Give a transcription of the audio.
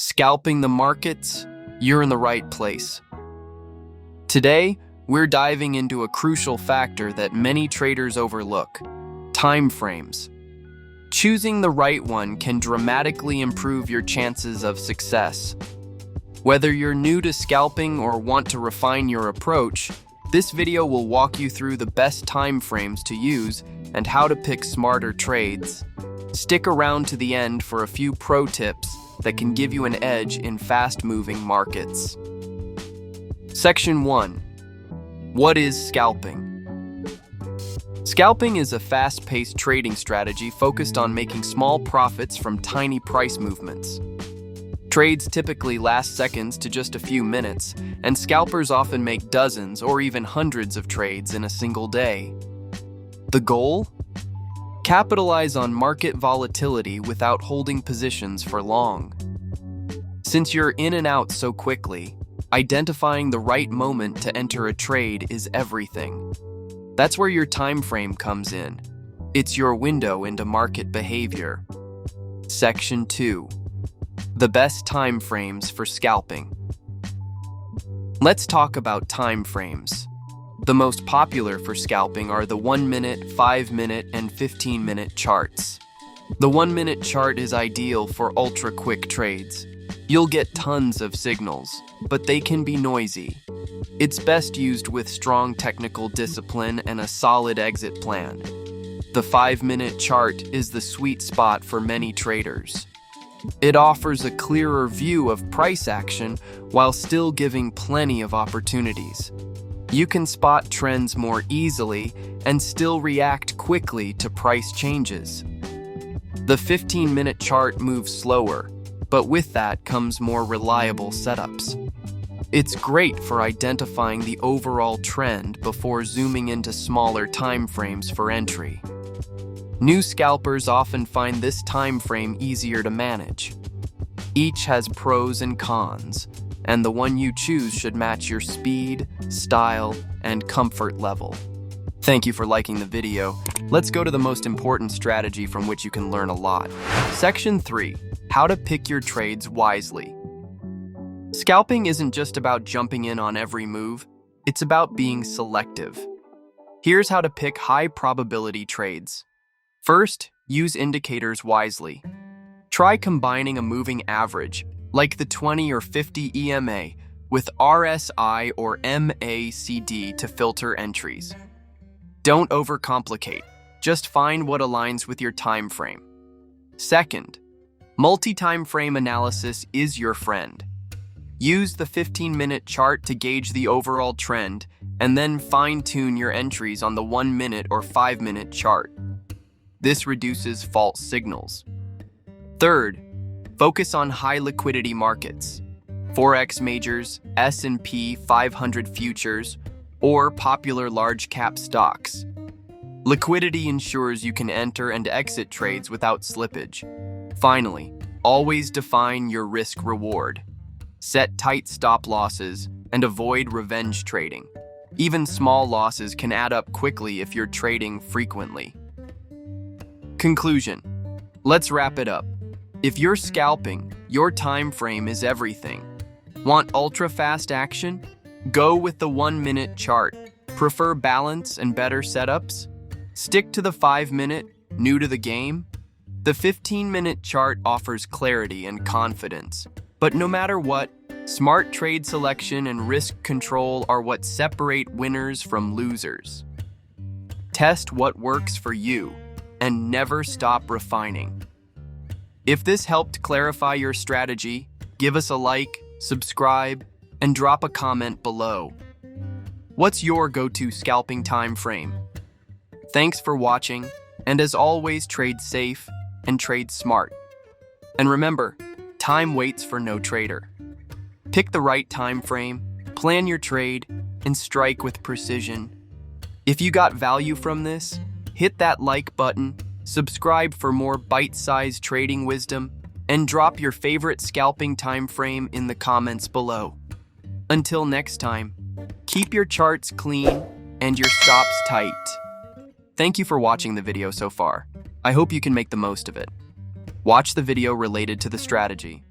Scalping the markets? You're in the right place. Today, we're diving into a crucial factor that many traders overlook: time frames. Choosing the right one can dramatically improve your chances of success. Whether you're new to scalping or want to refine your approach, this video will walk you through the best time frames to use and how to pick smarter trades. Stick around to the end for a few pro tips that can give you an edge in fast-moving markets. Section 1. What is scalping? Scalping is a fast-paced trading strategy focused on making small profits from tiny price movements. Trades typically last seconds to just a few minutes, and scalpers often make dozens or even hundreds of trades in a single day. The goal? Capitalize on market volatility without holding positions for long. Since you're in and out so quickly, identifying the right moment to enter a trade is everything. That's where your time frame comes in. It's your window into market behavior. Section 2. The best time frames for scalping. Let's talk about time frames. The most popular for scalping are the 1-minute, 5-minute, and 15-minute charts. The 1-minute chart is ideal for ultra-quick trades. You'll get tons of signals, but they can be noisy. It's best used with strong technical discipline and a solid exit plan. The 5-minute chart is the sweet spot for many traders. It offers a clearer view of price action while still giving plenty of opportunities. You can spot trends more easily and still react quickly to price changes. The 15-minute chart moves slower, but with that comes more reliable setups. It's great for identifying the overall trend before zooming into smaller time frames for entry. New scalpers often find this time frame easier to manage. Each has pros and cons, and the one you choose should match your speed, style, and comfort level. Thank you for liking the video. Let's go to the most important strategy from which you can learn a lot. Section 3. How to pick your trades wisely. Scalping isn't just about jumping in on every move, it's about being selective. Here's how to pick high-probability trades. First, use indicators wisely. Try combining a moving average, like the 20 or 50 EMA, with RSI or MACD to filter entries. Don't overcomplicate, just find what aligns with your time frame. Second, multi-time frame analysis is your friend. Use the 15-minute chart to gauge the overall trend, and then fine-tune your entries on the 1-minute or 5-minute chart. This reduces false signals. Third, focus on high liquidity markets, Forex majors, S&P 500 futures, or popular large cap stocks. Liquidity ensures you can enter and exit trades without slippage. Finally, always define your risk reward. Set tight stop losses and avoid revenge trading. Even small losses can add up quickly if you're trading frequently. Conclusion. Let's wrap it up. If you're scalping, your time frame is everything. Want ultra-fast action? Go with the 1-minute chart. Prefer balance and better setups? Stick to the 5-minute, new to the game? The 15-minute chart offers clarity and confidence. But no matter what, smart trade selection and risk control are what separate winners from losers. Test what works for you, and never stop refining. If this helped clarify your strategy, give us a like, subscribe, and drop a comment below. What's your go-to scalping time frame? Thanks for watching, and as always, trade safe and trade smart. And remember, time waits for no trader. Pick the right time frame, plan your trade, and strike with precision. If you got value from this, hit that like button, subscribe for more bite-sized trading wisdom, and drop your favorite scalping time frame in the comments below. Until next time, keep your charts clean and your stops tight. Thank you for watching the video so far. I hope you can make the most of it. Watch the video related to the strategy.